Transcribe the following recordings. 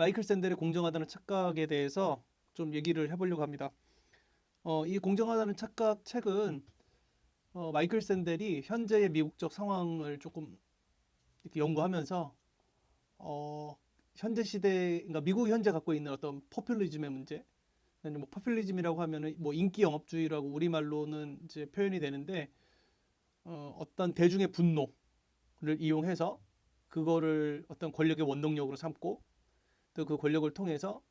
마이클 샌델의 공정하다는 착각에 대해서 좀 얘기를 해보려고 합니다. 이 공정하다는 착각 책은 마이클 샌델이 현재의 미국적 상황을 조금 이렇게 연구하면서 어, 현재 시대, 그러니까 미국이 현재 갖고 있는 어떤 포퓰리즘의 문제, 뭐 포퓰리즘이라고 하면은 뭐 인기 영업주의라고 우리말로는 이제 표현이 되는데 어떤 대중의 분노를 이용해서 그거를 어떤 권력의 원동력으로 삼고 또 그 권력을 통해서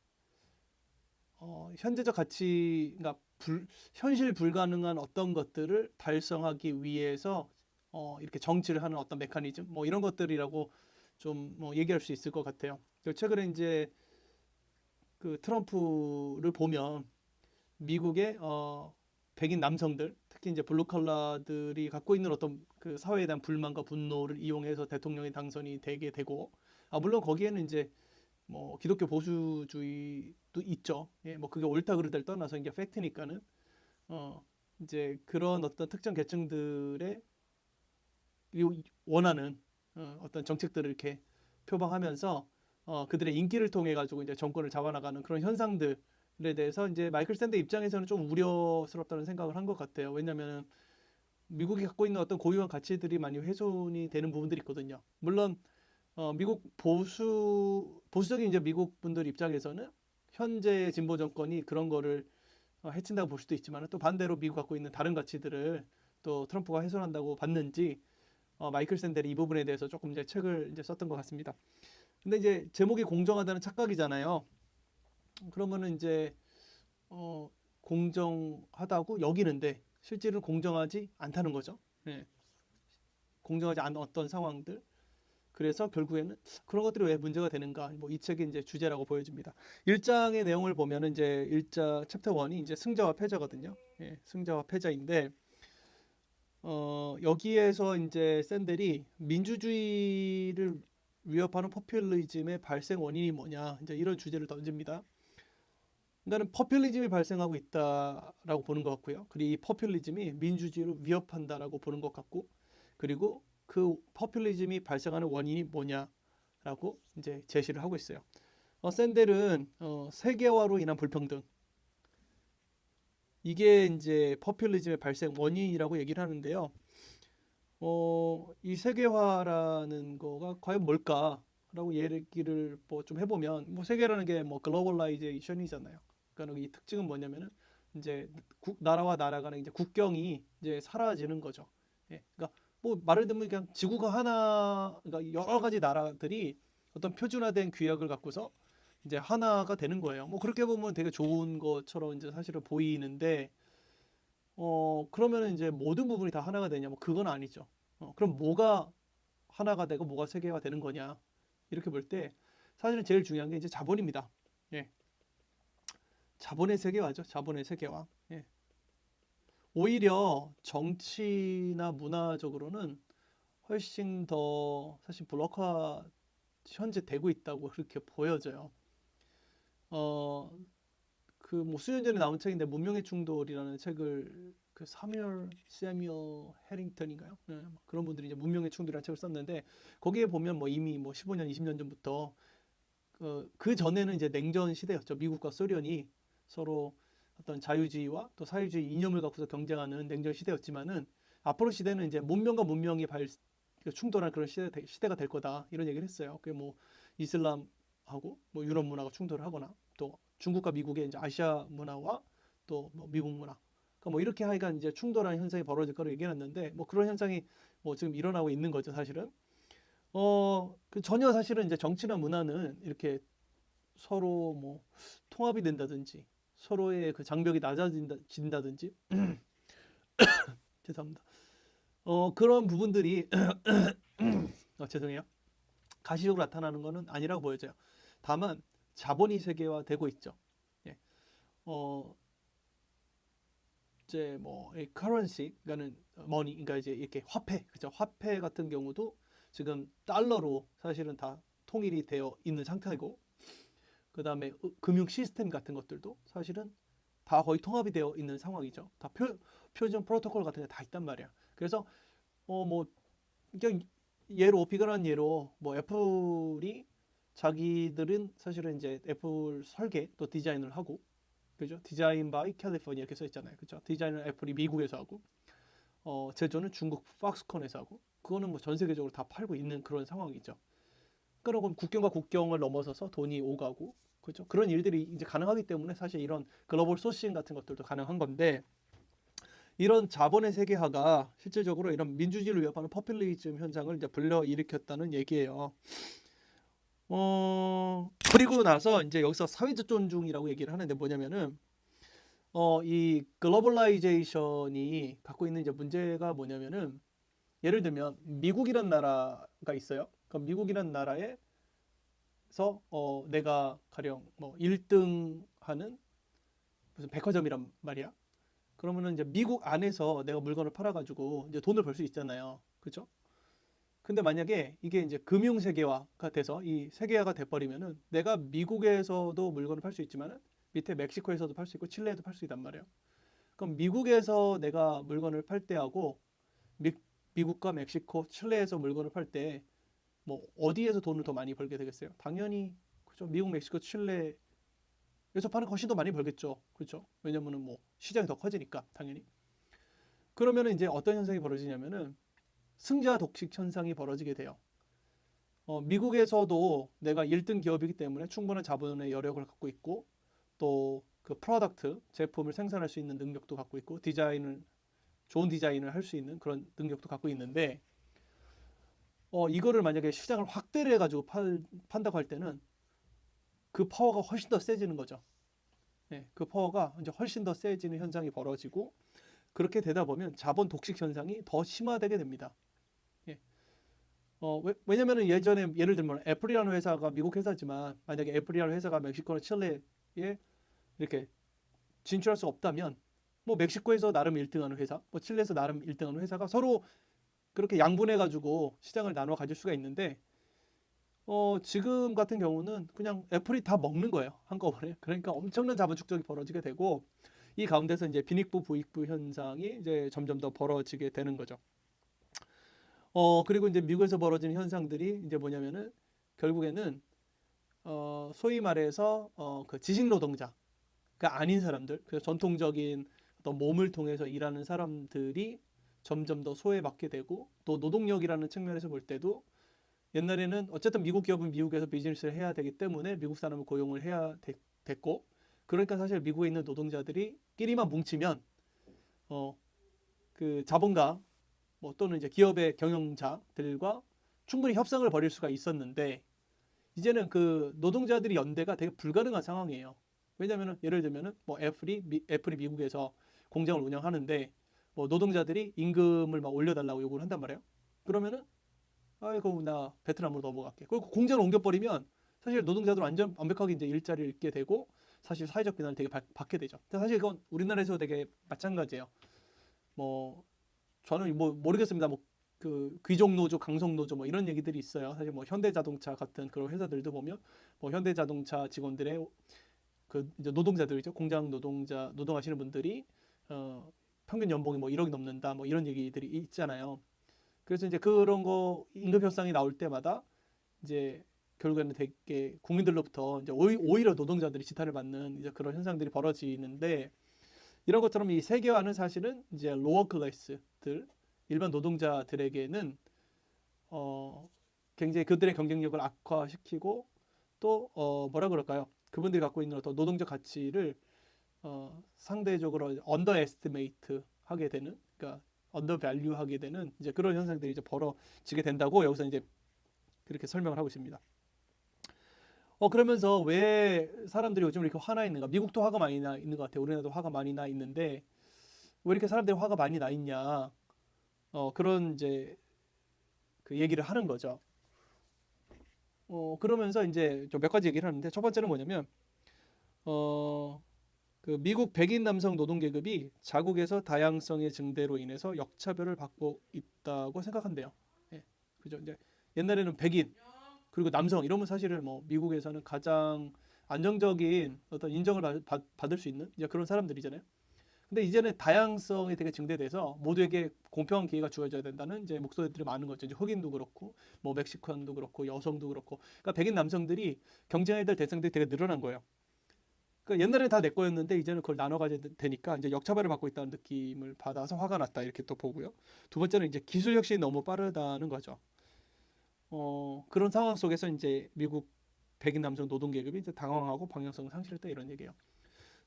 현재적 가치, 그러니까 현실 불가능한 어떤 것들을 달성하기 위해서 이렇게 정치를 하는 어떤 메커니즘, 뭐 이런 것들이라고 좀 뭐 얘기할 수 있을 것 같아요. 최근에 이제 그 트럼프를 보면 미국의 백인 남성들, 특히 이제 블루 컬러들이 갖고 있는 어떤 그 사회에 대한 불만과 분노를 이용해서 대통령이 당선이 되게 되고, 물론 거기에는 이제 뭐 기독교 보수주의도 있죠. 예, 뭐 그게 옳다 그르다를 떠나서 이게 팩트니까는 어 이제 그런 어떤 특정 계층들의 원하는 어떤 정책들을 이렇게 표방하면서 그들의 인기를 통해 가지고 이제 정권을 잡아나가는 그런 현상들에 대해서 이제 마이클 샌드 입장에서는 좀 우려스럽다는 생각을 한 것 같아요. 왜냐하면 미국이 갖고 있는 어떤 고유한 가치들이 많이 훼손이 되는 부분들이 있거든요. 물론 미국 보수적인 이제 미국 분들 입장에서는 현재 진보 정권이 그런 거를 해친다고 볼 수도 있지만 또 반대로 미국 갖고 있는 다른 가치들을 또 트럼프가 훼손한다고 봤는지 마이클 샌델이 이 부분에 대해서 조금 이제 책을 이제 썼던 것 같습니다. 근데 이제 제목이 공정하다는 착각이잖아요. 그러면은 이제 어, 공정하다고 여기는데 실제로는 공정하지 않다는 거죠. 예, 공정하지 않은 어떤 상황들. 그래서 결국에는 그런 것들이 왜 문제가 되는가? 뭐 이 책의 이제 주제라고 보여집니다. 1장의 내용을 보면은 이제 1장 챕터 1이 이제 승자와 패자거든요. 예, 승자와 패자인데 여기에서 이제 샌델이 민주주의를 위협하는 포퓰리즘의 발생 원인이 뭐냐? 이제 이런 주제를 던집니다. 그러니까는 포퓰리즘이 발생하고 있다라고 보는 것 같고요. 그리고 이 포퓰리즘이 민주주의를 위협한다라고 보는 것 같고, 그리고 그 포퓰리즘이 발생하는 원인이 뭐냐라고 이제 제시를 하고 있어요. 샌델은 세계화로 인한 불평등, 이게 이제 포퓰리즘의 발생 원인이라고 얘기를 하는데요. 이 세계화라는 거가 과연 뭘까라고 얘기를 뭐 좀 해보면, 뭐 세계라는 게 뭐 글로벌라이제이션이잖아요. 그러니까 이 특징은 뭐냐면은 이제 나라와 나라 간의 이제 국경이 이제 사라지는 거죠. 예, 그러니까 뭐 말을 들면 그냥 지구가 하나, 그러니까 여러 가지 나라들이 어떤 표준화된 규약을 갖고서 이제 하나가 되는 거예요. 뭐 그렇게 보면 되게 좋은 것처럼 이제 사실은 보이는데, 그러면은 이제 모든 부분이 다 하나가 되냐? 뭐 그건 아니죠. 그럼 뭐가 하나가 되고 뭐가 세계가 되는 거냐? 이렇게 볼 때 사실은 제일 중요한 게 이제 자본입니다. 예. 자본의 세계화죠. 자본의 세계화. 예. 오히려 정치나 문화적으로는 훨씬 더 사실 블록화 현재 되고 있다고 그렇게 보여져요. 어, 그 뭐 수년 전에 나온 책인데 문명의 충돌이라는 책을 그 세뮤얼 해링턴인가요? 네, 뭐 그런 분들이 이제 문명의 충돌이라는 책을 썼는데 거기에 보면 뭐 이미 뭐 15년, 20년 전부터 그 전에는 이제 냉전 시대였죠. 미국과 소련이 서로 어떤 자유주의와 또 사회주의 이념을 갖고서 경쟁하는 냉전 시대였지만은 앞으로 시대는 이제 문명과 문명이 충돌하는 그런 시대가 될 거다 이런 얘기를 했어요. 그게 뭐 이슬람하고 뭐 유럽 문화가 충돌을 하거나 또 중국과 미국의 이제 아시아 문화와 또 뭐 미국 문화, 그러니까 뭐 이렇게 하여간 이제 충돌하는 현상이 벌어질 거로 얘기해놨는데 뭐 그런 현상이 뭐 지금 일어나고 있는 거죠, 사실은. 그 전혀 사실은 이제 정치나 문화는 이렇게 서로 뭐 통합이 된다든지 서로의 그 장벽이 낮아진다든지 죄송합니다. 그런 부분들이 죄송해요. 가시적으로 나타나는 것은 아니라고 보여져요. 다만 자본이 세계화되고 있죠. 예. 어, 이제 뭐 currency, 그러니까는 money, 그러니까 이제 이렇게 화폐, 그죠? 화폐 같은 경우도 지금 달러로 사실은 다 통일이 되어 있는 상태이고, 그 다음에 금융 시스템 같은 것들도 사실은 다 거의 통합이 되어 있는 상황이죠. 다 표준 프로토콜 같은 게 다 있단 말이야. 그래서 뭐 그냥 예로 비근한 예로 뭐 애플이 자기들은 사실은 이제 애플 설계 또 디자인을 하고, 그죠? 디자인 바이 캘리포니아 이렇게 써 있잖아요. 그죠? 디자인을 애플이 미국에서 하고, 제조는 중국 팍스콘에서 하고, 그거는 뭐 전 세계적으로 다 팔고 있는 그런 상황이죠. 그러고 국경과 국경을 넘어서서 돈이 오가고, 그죠? 그런 일들이 이제 가능하기 때문에 사실 이런 글로벌 소싱 같은 것들도 가능한 건데, 이런 자본의 세계화가 실질적으로 이런 민주주의를 위협하는 포퓰리즘 현상을 이제 불러일으켰다는 얘기예요. 그리고 나서 이제 여기서 사회적 존중이라고 얘기를 하는데 뭐냐면은 이 글로벌라이제이션이 갖고 있는 이제 문제가 뭐냐면은 예를 들면 미국이란 나라가 있어요. 그럼 미국이란 나라에서 내가 가령 뭐 1등 하는 무슨 백화점이란 말이야. 그러면은 이제 미국 안에서 내가 물건을 팔아가지고 이제 돈을 벌 수 있잖아요. 그렇죠? 근데 만약에 이게 이제 금융 세계화가 돼서 이 세계화가 돼버리면은 내가 미국에서도 물건을 팔 수 있지만은 밑에 멕시코에서도 팔 수 있고 칠레에도 팔 수 있단 말이에요. 그럼 미국에서 내가 물건을 팔 때하고 미국과 멕시코, 칠레에서 물건을 팔 때 뭐 어디에서 돈을 더 많이 벌게 되겠어요? 당연히 그죠. 미국, 멕시코, 칠레에서 파는 거 훨씬 더 많이 벌겠죠. 그렇죠? 왜냐면은 뭐 시장이 더 커지니까 당연히. 그러면은 이제 어떤 현상이 벌어지냐면은 승자 독식 현상이 벌어지게 돼요. 미국에서도 내가 1등 기업이기 때문에 충분한 자본의 여력을 갖고 있고 또 그 프로덕트 제품을 생산할 수 있는 능력도 갖고 있고 좋은 디자인을 할 수 있는 그런 능력도 갖고 있는데 이거를 만약에 시장을 확대를 해가지고 판다고 할 때는 그 파워가 훨씬 더 세지는 거죠. 네, 그 파워가 이제 훨씬 더 세지는 현상이 벌어지고 그렇게 되다 보면 자본 독식 현상이 더 심화되게 됩니다. 예. 왜냐면은 예전에 예를 들면 애플이라는 회사가 미국 회사지만 만약에 애플이라는 회사가 멕시코나 칠레에 이렇게 진출할 수 없다면 뭐 멕시코에서 나름 1등하는 회사, 뭐 칠레에서 나름 1등하는 회사가 서로 그렇게 양분해 가지고 시장을 나눠 가질 수가 있는데 지금 같은 경우는 그냥 애플이 다 먹는 거예요. 한꺼번에. 그러니까 엄청난 자본 축적이 벌어지게 되고 이 가운데서 이제 빈익부 부익부 현상이 이제 점점 더 벌어지게 되는 거죠. 그리고 이제 미국에서 벌어지는 현상들이 이제 뭐냐면은 결국에는 소위 말해서 그 지식 노동자가 아닌 사람들, 그 전통적인 어떤 몸을 통해서 일하는 사람들이 점점 더 소외받게 되고 또 노동력이라는 측면에서 볼 때도 옛날에는 어쨌든 미국 기업은 미국에서 비즈니스를 해야 되기 때문에 미국 사람을 고용을 해야 됐고 그러니까 사실 미국에 있는 노동자들이 끼리만 뭉치면 그 자본가 뭐 또는 이제 기업의 경영자들과 충분히 협상을 벌일 수가 있었는데 이제는 그 노동자들이 연대가 되게 불가능한 상황이에요. 왜냐하면 예를 들면은 뭐 애플이 미국에서 공장을 운영하는데 뭐 노동자들이 임금을 막 올려달라고 요구를 한단 말이에요. 그러면은 아이고 나 베트남으로 넘어갈게. 그리고 공장을 옮겨버리면 사실 노동자들 완전 완벽하게 이제 일자리를 잃게 되고 사실 사회적 비난을 되게 받게 되죠. 근데 사실 이건 우리나라에서 되게 마찬가지예요. 뭐 저는 뭐 모르겠습니다. 뭐 그 귀족 노조, 강성 노조 뭐 이런 얘기들이 있어요. 사실 뭐 현대자동차 같은 그런 회사들도 보면 뭐 현대자동차 직원들의 그 이제 노동자들이죠. 공장 노동하시는 분들이 평균 연봉이 뭐 1억이 넘는다 뭐 이런 얘기들이 있잖아요. 그래서 이제 그런 거 임금 협상이 나올 때마다 이제 결국에는 되게 국민들로부터 이제 오히려 노동자들이 지탄을 받는 이제 그런 현상들이 벌어지는데 이런 것처럼 이 세계화는 사실은 이제 로어 클래스들 일반 노동자들에게는 굉장히 그들의 경쟁력을 악화시키고 또 뭐라 그럴까요? 그분들이 갖고 있는 어떤 노동적 가치를 상대적으로 언더 에스티메이트 하게 되는 그러니까 언더 밸류 하게 되는 이제 그런 현상들이 이제 벌어지게 된다고 여기서 이제 그렇게 설명을 하고 있습니다. 그러면서 왜 사람들이 요즘 이렇게 화나 있는가? 미국도 화가 많이 나 있는 것 같아요. 우리나라도 화가 많이 나 있는데 왜 이렇게 사람들이 화가 많이 나 있냐? 그런 이제 그 얘기를 하는 거죠. 그러면서 이제 좀 몇 가지 얘기를 하는데 첫 번째는 뭐냐면 그 미국 백인 남성 노동 계급이 자국에서 다양성의 증대로 인해서 역차별을 받고 있다고 생각한대요. 예, 그죠? 이제 옛날에는 백인 그리고 남성 이러면 사실은 뭐 미국에서는 가장 안정적인 어떤 인정을 받을 수 있는 이제 그런 사람들이잖아요. 근데 이제는 다양성이 되게 증대돼서 모두에게 공평한 기회가 주어져야 된다는 이제 목소리들이 많은 거죠. 이제 흑인도 그렇고, 뭐 멕시칸도 그렇고, 여성도 그렇고, 그러니까 백인 남성들이 경쟁해야 될 대상들이 되게 늘어난 거예요. 그러니까 옛날에 다 내 거였는데 이제는 그걸 나눠 가져야 되니까 이제 역차별을 받고 있다는 느낌을 받아서 화가 났다 이렇게 또 보고요. 두 번째는 이제 기술 혁신이 너무 빠르다는 거죠. 그런 상황 속에서 이제 미국 백인 남성 노동 계급이 이제 당황하고 방향성을 상실했다 이런 얘기예요.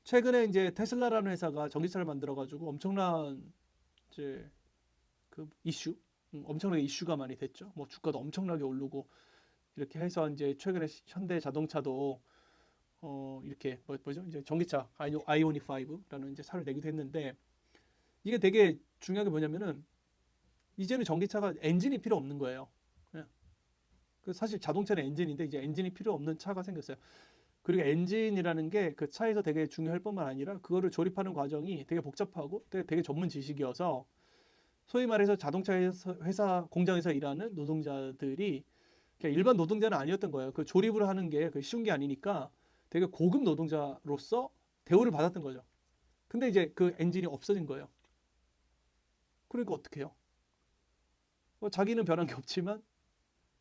최근에 이제 테슬라라는 회사가 전기차를 만들어 가지고 엄청난 이제 그 이슈, 엄청나게 이슈가 많이 됐죠. 뭐 주가도 엄청나게 오르고 이렇게 해서 이제 최근에 현대 자동차도 이렇게 뭐죠? 이제 전기차 아이오닉 5라는 이제 차를 내기도 했는데 이게 되게 중요한 게 뭐냐면은 이제는 전기차가 엔진이 필요 없는 거예요. 예. 그 사실 자동차는 엔진인데 이제 엔진이 필요 없는 차가 생겼어요. 그리고 엔진이라는 게 그 차에서 되게 중요할 뿐만 아니라 그거를 조립하는 과정이 되게 복잡하고 되게 전문 지식이어서 소위 말해서 자동차 회사 공장에서 일하는 노동자들이 그냥 일반 노동자는 아니었던 거예요. 그 조립을 하는 게 쉬운 게 아니니까 되게 고급 노동자로서 대우를 받았던 거죠. 근데 이제 그 엔진이 없어진 거예요. 그러니까 어떻게 해요? 자기는 변한 게 없지만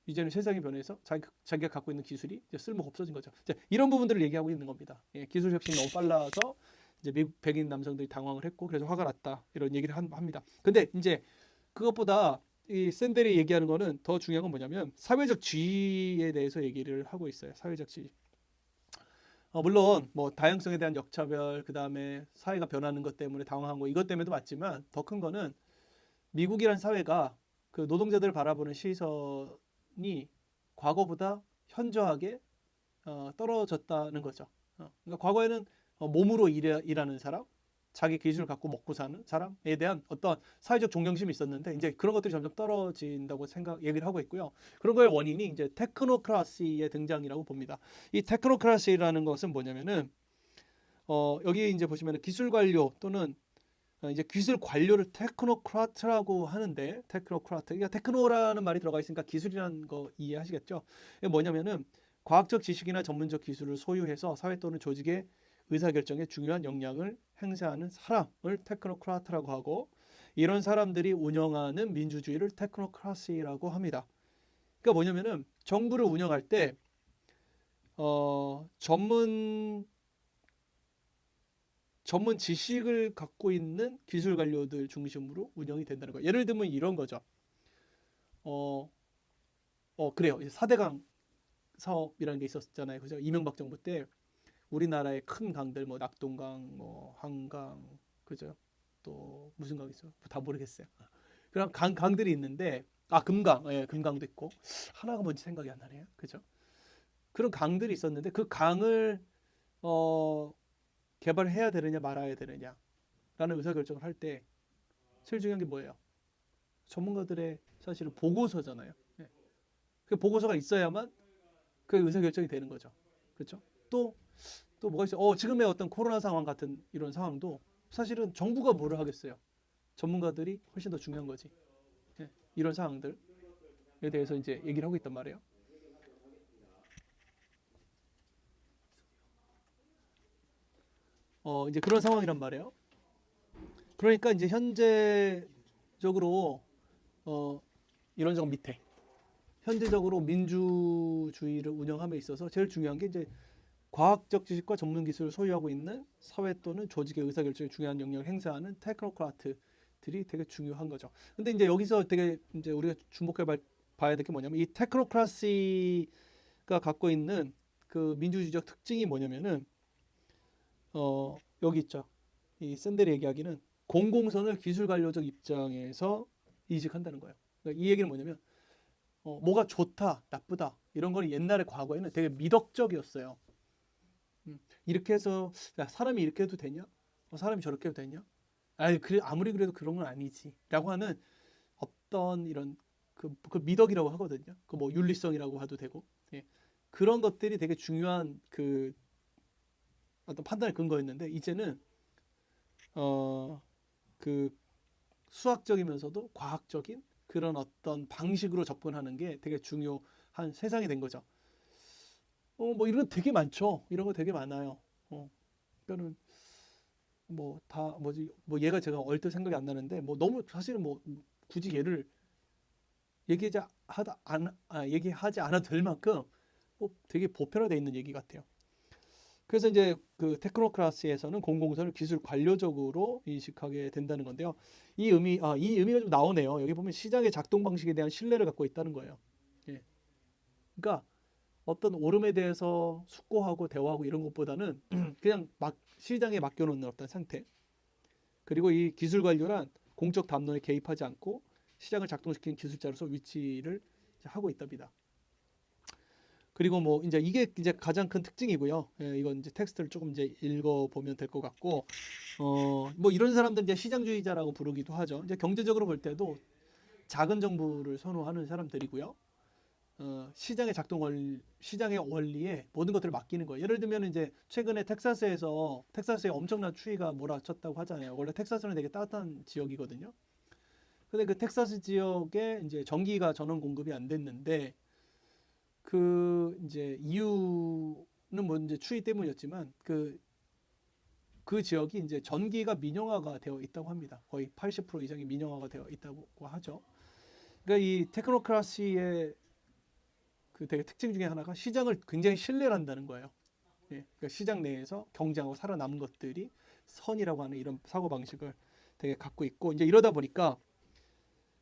이제는 세상이 변해서 자기가 갖고 있는 기술이 이제 쓸모가 없어진 거죠. 이제 이런 부분들을 얘기하고 있는 겁니다. 예, 기술 혁신이 너무 빨라서 이제 미국 백인 남성들이 당황을 했고 그래서 화가 났다 이런 얘기를 합니다. 근데 이제 그것보다 이 샌델이 얘기하는 거는 더 중요한 건 뭐냐면 사회적 지위에 대해서 얘기를 하고 있어요. 사회적 지위. 물론 뭐 다양성에 대한 역차별, 그 다음에 사회가 변하는 것 때문에 당황한 거 이것 때문에도 맞지만 더 큰 거는 미국이란 사회가 그 노동자들을 바라보는 시선이 과거보다 현저하게 떨어졌다는 거죠. 그러니까 과거에는 몸으로 일하는 사람, 자기 기술을 갖고 먹고 사는 사람에 대한 어떤 사회적 존경심이 있었는데 이제 그런 것들이 점점 떨어진다고 얘기를 하고 있고요. 그런 거의 원인이 이제 테크노크라시의 등장이라고 봅니다. 이 테크노크라시라는 것은 뭐냐면은 여기 이제 보시면 기술 관료 또는 이제 기술 관료를 테크노크라트라고 하는데 테크노크라트, 그러니까 테크노라는 말이 들어가 있으니까 기술이라는 거 이해하시겠죠? 이게 뭐냐면은 과학적 지식이나 전문적 기술을 소유해서 사회 또는 조직의 의사결정에 중요한 영향을 행사하는 사람을 테크노크라트라고 하고 이런 사람들이 운영하는 민주주의를 테크노크라시라고 합니다. 그러니까 뭐냐면은 정부를 운영할 때 전문 지식을 갖고 있는 기술 관료들 중심으로 운영이 된다는 거예요. 예를 들면 이런 거죠. 어, 그래요. 4대강 사업이라는 게 있었잖아요. 그죠? 이명박 정부 때 우리나라의 큰 강들 뭐 낙동강, 뭐 한강, 그죠? 또 무슨 강 있어요? 다 모르겠어요. 그런 강들이 있는데 금강, 예, 금강도 있고 하나가 뭔지 생각이 안 나네요. 그죠? 그런 강들이 있었는데 그 강을 어, 개발해야 되느냐 말아야 되느냐라는 의사결정을 할 때 제일 중요한 게 뭐예요? 전문가들의 사실은 보고서잖아요. 예. 그 보고서가 있어야만 그 의사결정이 되는 거죠. 그렇죠? 또 뭐가 있어요? 지금의 어떤 코로나 상황 같은 이런 상황도 사실은 정부가 뭐를 하겠어요? 전문가들이 훨씬 더 중요한 거지. 예. 이런 상황들에 대해서 이제 얘기를 하고 있단 말이에요. 이제 그런 상황이란 말이에요. 그러니까 이제 현재적으로 이런 점 밑에 현재적으로 민주주의를 운영함에 있어서 제일 중요한 게 이제 과학적 지식과 전문 기술을 소유하고 있는 사회 또는 조직의 의사결정에 중요한 영향을 행사하는 테크노크라트들이 되게 중요한 거죠. 근데 이제 여기서 되게 이제 우리가 주목해 봐야 될 게 뭐냐면 이 테크노크라시가 갖고 있는 그 민주주의적 특징이 뭐냐면은 여기 있죠. 이 샌델이 얘기하기는 공공선을 기술 관료적 입장에서 이직한다는 거예요. 그러니까 이 얘기는 뭐냐면 뭐가 좋다, 나쁘다 이런 거는 옛날에 과거에는 되게 미덕적이었어요. 이렇게 해서 야, 사람이 이렇게 해도 되냐? 사람이 저렇게 해도 되냐? 그래 아무리 그래도 그런 건 아니지라고 하는 어떤 이런 그 미덕이라고 하거든요. 그 뭐 윤리성이라고 해도 되고 예. 그런 것들이 되게 중요한 그 어떤 판단의 근거였는데 이제는 그 수학적이면서도 과학적인 그런 어떤 방식으로 접근하는 게 되게 중요한 세상이 된 거죠. 뭐 이런 거 되게 많죠. 이런 거 되게 많아요. 그러니까는 뭐 다 뭐지 뭐 얘가 제가 얼핏 생각이 안 나는데 뭐 너무 사실은 뭐 굳이 얘를 얘기하지 않아도 될 만큼 뭐 되게 보편화되어 있는 얘기 같아요. 그래서 이제 그 테크노크라시에서는 공공성을 기술 관료적으로 인식하게 된다는 건데요. 이 의미가 좀 나오네요. 여기 보면 시장의 작동 방식에 대한 신뢰를 갖고 있다는 거예요. 예. 그러니까 어떤 오름에 대해서 숙고하고 대화하고 이런 것보다는 그냥 막 시장에 맡겨놓는 어떤 상태. 그리고 이 기술 관료란 공적 담론에 개입하지 않고 시장을 작동시키는 기술자로서 위치를 하고 있답니다. 그리고 뭐 이제 이게 이제 가장 큰 특징이고요. 예, 이건 이제 텍스트를 조금 이제 읽어 보면 될 것 같고, 뭐 이런 사람들 이제 시장주의자라고 부르기도 하죠. 이제 경제적으로 볼 때도 작은 정부를 선호하는 사람들이고요. 시장의 원리에 모든 것들을 맡기는 거예요. 예를 들면 이제 최근에 텍사스에 엄청난 추위가 몰아쳤다고 하잖아요. 원래 텍사스는 되게 따뜻한 지역이거든요. 근데 그 텍사스 지역에 이제 전기가 전원 공급이 안 됐는데 그 이제 이유는 뭐 이제 추위 때문이었지만 그 지역이 이제 전기가 민영화가 되어 있다고 합니다. 거의 80% 이상이 민영화가 되어 있다고 하죠. 그러니까 이 테크노크라시의 그 되게 특징 중에 하나가 시장을 굉장히 신뢰를 한다는 거예요. 예, 그러니까 시장 내에서 경쟁하고 살아남은 것들이 선이라고 하는 이런 사고 방식을 되게 갖고 있고 이제 이러다 보니까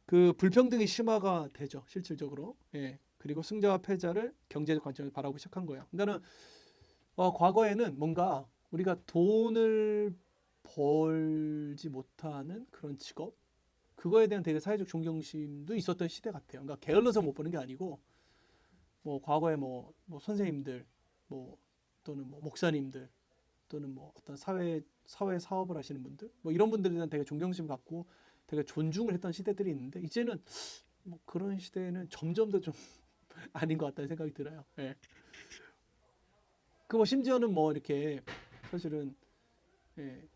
그 불평등이 심화가 되죠, 실질적으로. 예. 그리고 승자와 패자를 경제적 관점에서 바라보기 시작한 거예요. 그러니까는 과거에는 뭔가 우리가 돈을 벌지 못하는 그런 직업, 그거에 대한 되게 사회적 존경심도 있었던 시대 같아요. 그러니까 게을러서 못 보는 게 아니고 뭐 과거에 뭐 선생님들, 뭐 또는 뭐 목사님들, 또는 뭐 어떤 사회 사업을 하시는 분들, 뭐 이런 분들에 대한 되게 존경심 갖고 되게 존중을 했던 시대들이 있는데 이제는 뭐 그런 시대는 점점 더 좀 아닌 것 같다는 생각이 들어요. 예. 그 뭐 심지어는 뭐 이렇게 사실은 예,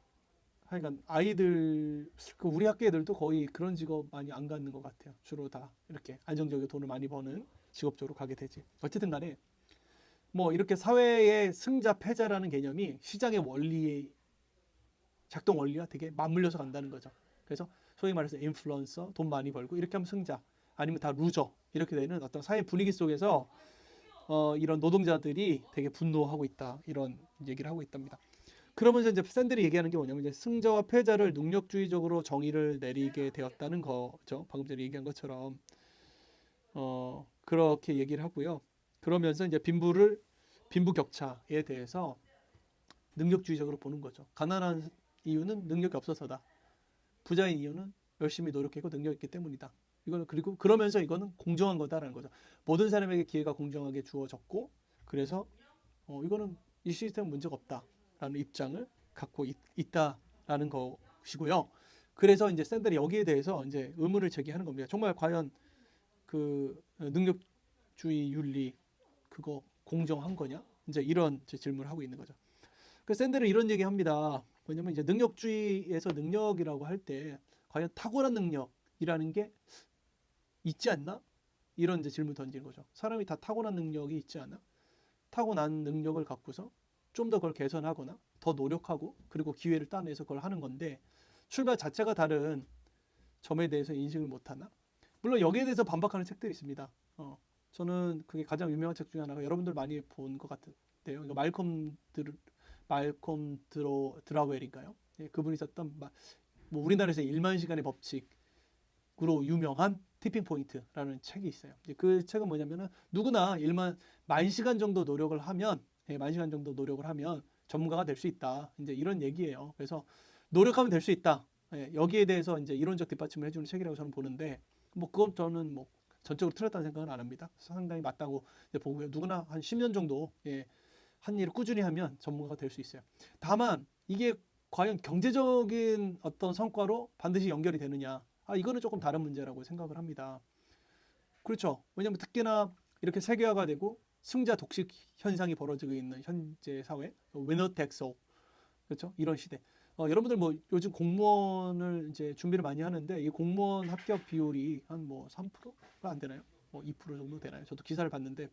하여간 아이들 그 우리 학교 애들도 거의 그런 직업 많이 안 갖는 것 같아요. 주로 다 이렇게 안정적이고 돈을 많이 버는 직업 쪽으로 가게 되지. 어쨌든 간에 뭐 이렇게 사회의 승자 패자라는 개념이 시장의 작동 원리와 되게 맞물려서 간다는 거죠. 그래서 소위 말해서 인플루언서, 돈 많이 벌고 이렇게 하면 승자, 아니면 다 루저 이렇게 되는 어떤 사회 분위기 속에서 이런 노동자들이 되게 분노하고 있다 이런 얘기를 하고 있답니다. 그러면서 이제 샌들이 얘기하는 게 뭐냐면 이제 승자와 패자를 능력주의적으로 정의를 내리게 되었다는 거죠. 방금 전에 얘기한 것처럼 그렇게 얘기를 하고요. 그러면서 이제 빈부 격차에 대해서 능력주의적으로 보는 거죠. 가난한 이유는 능력이 없어서다. 부자인 이유는 열심히 노력했고 능력이 있기 때문이다. 이거는 그리고 그러면서 이거는 공정한 거다라는 거죠. 모든 사람에게 기회가 공정하게 주어졌고 그래서 이거는 이 시스템은 문제가 없다라는 입장을 갖고 있다라는 것이고요. 그래서 이제 샌들이 여기에 대해서 이제 의문을 제기하는 겁니다. 정말 과연 그 능력주의 윤리 그거 공정한 거냐? 이제 이런 질문을 하고 있는 거죠. 그 샌들은 이런 얘기합니다. 뭐냐면 이제 능력주의에서 능력이라고 할 때 과연 탁월한 능력이라는 게 있지 않나? 이런 이제 질문 던지는 거죠. 사람이 다 타고난 능력이 있지 않아? 타고난 능력을 갖고서 좀 더 그걸 개선하거나 더 노력하고 그리고 기회를 따내서 그걸 하는 건데 출발 자체가 다른 점에 대해서 인식을 못하나? 물론 여기에 대해서 반박하는 책들이 있습니다. 저는 그게 가장 유명한 책 중에 하나가 여러분들 많이 본 것 같은데요. 그러니까 말콤 드라웰인가요? 예, 그분이 썼던 뭐 우리나라에서 1만 시간의 법칙으로 유명한 티핑 포인트라는 책이 있어요. 이제 그 책은 뭐냐면은 누구나 1만 시간 정도 노력을 하면 만 시간 정도 노력을 하면 전문가가 될 수 있다. 이제 이런 얘기예요. 그래서 노력하면 될 수 있다. 예, 여기에 대해서 이제 이론적 뒷받침을 해주는 책이라고 저는 보는데 뭐 그건 저는 뭐 전적으로 틀렸다는 생각은 안 합니다. 상당히 맞다고 보고요. 누구나 한 10년 정도 한 일을 꾸준히 하면 전문가가 될 수 있어요. 다만 이게 과연 경제적인 어떤 성과로 반드시 연결이 되느냐? 이거는 조금 다른 문제라고 생각을 합니다. 그렇죠. 왜냐하면 특히나 이렇게 세계화가 되고 승자 독식 현상이 벌어지고 있는 현재 사회, 위너 텍스 올, 그렇죠? 이런 시대. 여러분들 뭐 요즘 공무원을 이제 준비를 많이 하는데 이 공무원 합격 비율이 한 뭐 3%가 안 되나요? 뭐 2% 정도 되나요? 저도 기사를 봤는데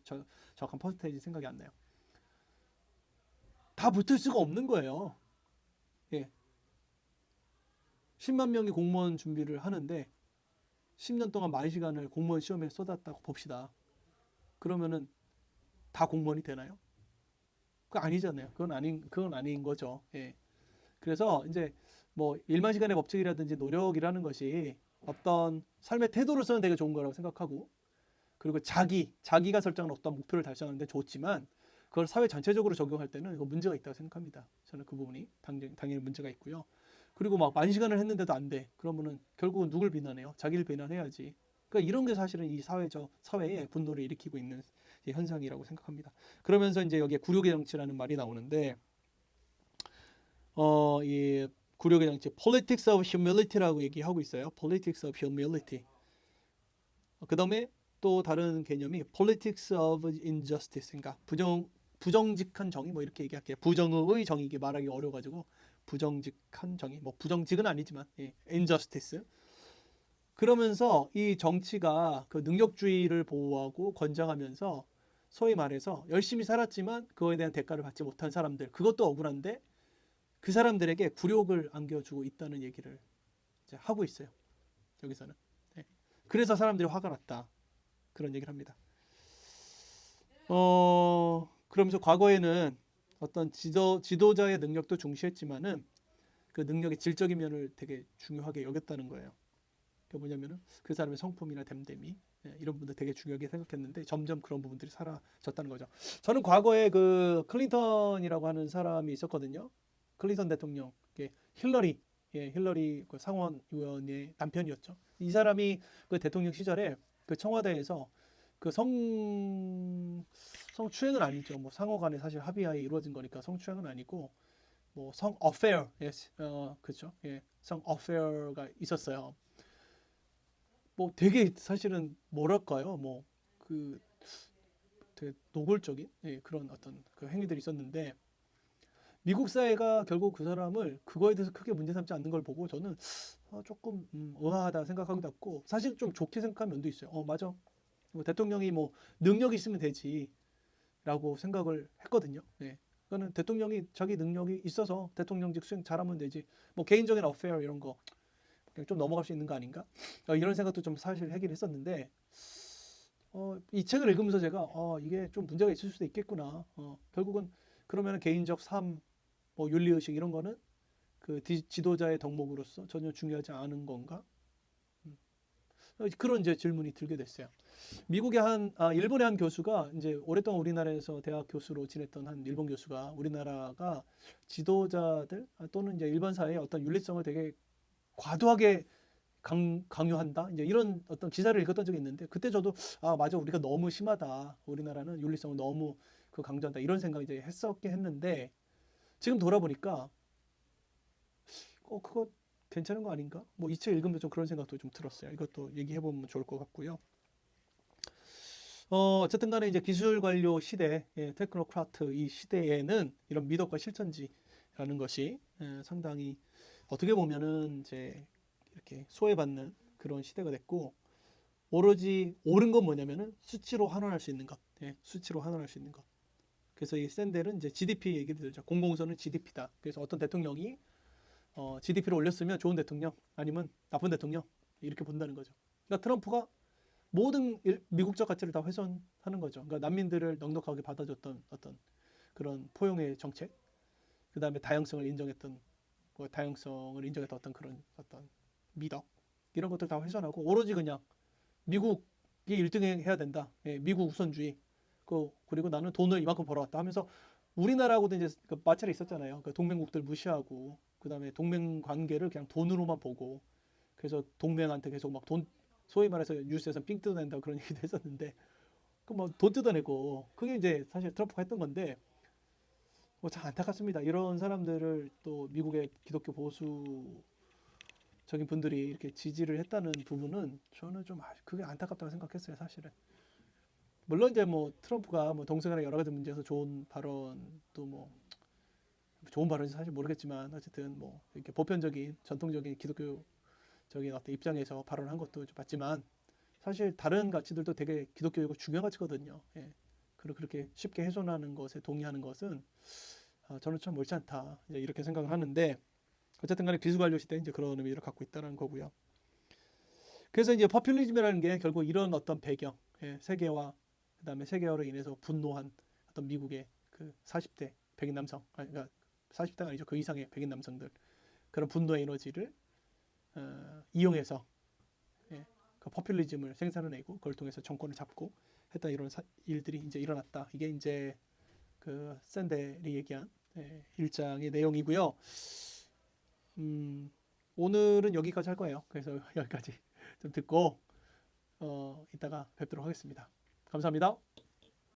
정확한 퍼센테이지 생각이 안 나요. 다 붙을 수가 없는 거예요. 예. 10만 명이 공무원 준비를 하는데 10년 동안 10,000시간을 공무원 시험에 쏟았다고 봅시다. 그러면은 다 공무원이 되나요? 그거 아니잖아요. 그건 아닌 거죠. 예. 그래서 이제 뭐 1만 시간의 법칙이라든지 노력이라는 것이 어떤 삶의 태도로서는 되게 좋은 거라고 생각하고, 그리고 자기가 설정한 어떤 목표를 달성하는데 좋지만 그걸 사회 전체적으로 적용할 때는 이거 문제가 있다고 생각합니다. 저는 그 부분이 당연히 문제가 있고요. 그리고 막 10,000시간을 했는데도 안 돼. 그러면은 결국은 누굴 비난해요? 자기를 비난해야지. 그러니까 이런 게 사실은 이 사회에 분노를 일으키고 있는 현상이라고 생각합니다. 그러면서 이제 여기에 굴욕의 정치라는 말이 나오는데, 이 굴욕의 정치, politics of humility라고 얘기하고 있어요. politics of humility. 그 다음에 또 다른 개념이 politics of injustice, 그러니까 부정직한 정의, 뭐 이렇게 얘기할게요. 부정의 정의, 이게 말하기 어려워가지고 부정직한 정의, 뭐 부정직은 아니지만, 예, injustice. 그러면서 이 정치가 그 능력주의를 보호하고 권장하면서 소위 말해서 열심히 살았지만 그거에 대한 대가를 받지 못한 사람들, 그것도 억울한데 그 사람들에게 굴욕을 안겨주고 있다는 얘기를 이제 하고 있어요. 여기서는. 네. 그래서 사람들이 화가 났다. 그런 얘기를 합니다. 그러면서 과거에는 어떤 지도자의 능력도 중시했지만은 그 능력의 질적인 면을 되게 중요하게 여겼다는 거예요. 그게 뭐냐면은 그 사람의 성품이나 됨됨이, 예, 이런 부분들 되게 중요하게 생각했는데 점점 그런 부분들이 사라졌다는 거죠. 저는 과거에 그 클린턴이라고 하는 사람이 있었거든요. 클린턴 대통령, 힐러리, 예, 힐러리 그 상원 의원의 남편이었죠. 이 사람이 그 대통령 시절에 그 청와대에서 그 성추행은 아니죠. 뭐 상호간에 사실 합의하에 이루어진 거니까 성추행은 아니고 뭐 성 어페어, 예, 그렇죠. 예, 성 어페어가 있었어요. 뭐 되게 사실은 뭐랄까요, 뭐 그 되게 노골적인, 예, 그런 어떤 그 행위들이 있었는데 미국 사회가 결국 그 사람을 그거에 대해서 크게 문제 삼지 않는 걸 보고 저는 조금 의아하다 생각하기도 했고, 사실 좀 좋게 생각한 면도 있어요. 맞아. 뭐 대통령이 뭐 능력이 있으면 되지라고 생각을 했거든요. 네. 그거는 대통령이 자기 능력이 있어서 대통령직 수행 잘하면 되지. 뭐 개인적인 어페어 이런 거 그냥 좀 넘어갈 수 있는 거 아닌가? 이런 생각도 좀 사실 하긴 했었는데, 이 책을 읽으면서 제가 이게 좀 문제가 있을 수도 있겠구나. 결국은 그러면 개인적 삶, 뭐 윤리의식 이런 거는 그 지도자의 덕목으로서 전혀 중요하지 않은 건가? 음. 그런 이제 질문이 들게 됐어요. 일본의 한 교수가 이제 오랫동안 우리나라에서 대학 교수로 지냈던 한 일본 교수가 우리나라가 지도자들 또는 이제 일반 사회의 어떤 윤리성을 되게 과도하게 강요한다. 이제 이런 어떤 기사를 읽었던 적이 있는데 그때 저도 맞아, 우리가 너무 심하다. 우리나라는 윤리성을 너무 강조한다. 이런 생각 이제 했었긴 했는데 지금 돌아보니까 그거 괜찮은 거 아닌가? 뭐 이 책 읽으면서 좀 그런 생각도 좀 들었어요. 이것도 얘기해 보면 좋을 것 같고요. 어쨌든 간에 이제 기술 관료 시대, 예, 테크노크라트 이 시대에는 이런 미덕과 실천지라는 것이, 예, 상당히 어떻게 보면은 이제 이렇게 소외받는 그런 시대가 됐고, 오로지 옳은 건 뭐냐면은 수치로 환원할 수 있는 것, 예, 수치로 환원할 수 있는 것. 그래서 이 샌델은 이제 GDP 얘기를 들죠. 공공우선은 GDP다. 그래서 어떤 대통령이 GDP를 올렸으면 좋은 대통령, 아니면 나쁜 대통령, 이렇게 본다는 거죠. 그러니까 트럼프가 모든 미국적 가치를 다 훼손하는 거죠. 그러니까 난민들을 넉넉하게 받아줬던 어떤 그런 포용의 정책, 그 다음에 다양성을 인정했던 어떤 그런 어떤 미덕, 이런 것들 다 훼손하고 오로지 그냥 미국이 1등 해야 된다. 예, 미국 우선주의. 그리고 나는 돈을 이만큼 벌어왔다 하면서 우리나라하고도 이제 그 마찰이 있었잖아요. 그 동맹국들 무시하고 그다음에 동맹 관계를 그냥 돈으로만 보고, 그래서 동맹한테 계속 막 돈, 소위 말해서 뉴스에서 삥 뜯어낸다 그런 얘기도 했었는데, 그 뭐 돈 뜯어내고 그게 이제 사실 트럼프가 했던 건데, 참 안타깝습니다. 이런 사람들을 또 미국의 기독교 보수적인 분들이 이렇게 지지를 했다는 부분은 저는 좀 그게 안타깝다고 생각했어요, 사실은. 물론 이제 뭐 트럼프가 뭐 동성애나 여러 가지 문제에서 좋은 발언도 뭐 좋은 발언인지 사실 모르겠지만 어쨌든 뭐 이렇게 보편적인 전통적인 기독교적인 어떤 입장에서 발언한 것도 좀 맞지만 사실 다른 가치들도 되게 기독교이고 중요한 가치거든요. 예. 그리고 그렇게 쉽게 훼손하는 것에 동의하는 것은 저는 참 옳지 않다, 이제 이렇게 생각을 하는데, 어쨌든 간에 귀수관료 시대 이제 그런 의미를 갖고 있다는 거고요. 그래서 이제 퍼퓰리즘이라는 게 결국 이런 어떤 배경, 세계화, 그다음에 세계화로 인해서 분노한 어떤 미국의 그 40대 백인 남성, 그러니까 40대가 아니죠. 그 이상의 백인 남성들 그런 분노의 에너지를 이용해서 그 퍼퓰리즘을 생산해내고 그걸 통해서 정권을 잡고 했던 이런 일들이 이제 일어났다. 이게 이제 그 샌델이 얘기한 일장의 내용이고요. 오늘은 여기까지 할 거예요. 그래서 여기까지 좀 듣고 이따가 뵙도록 하겠습니다. 감사합니다.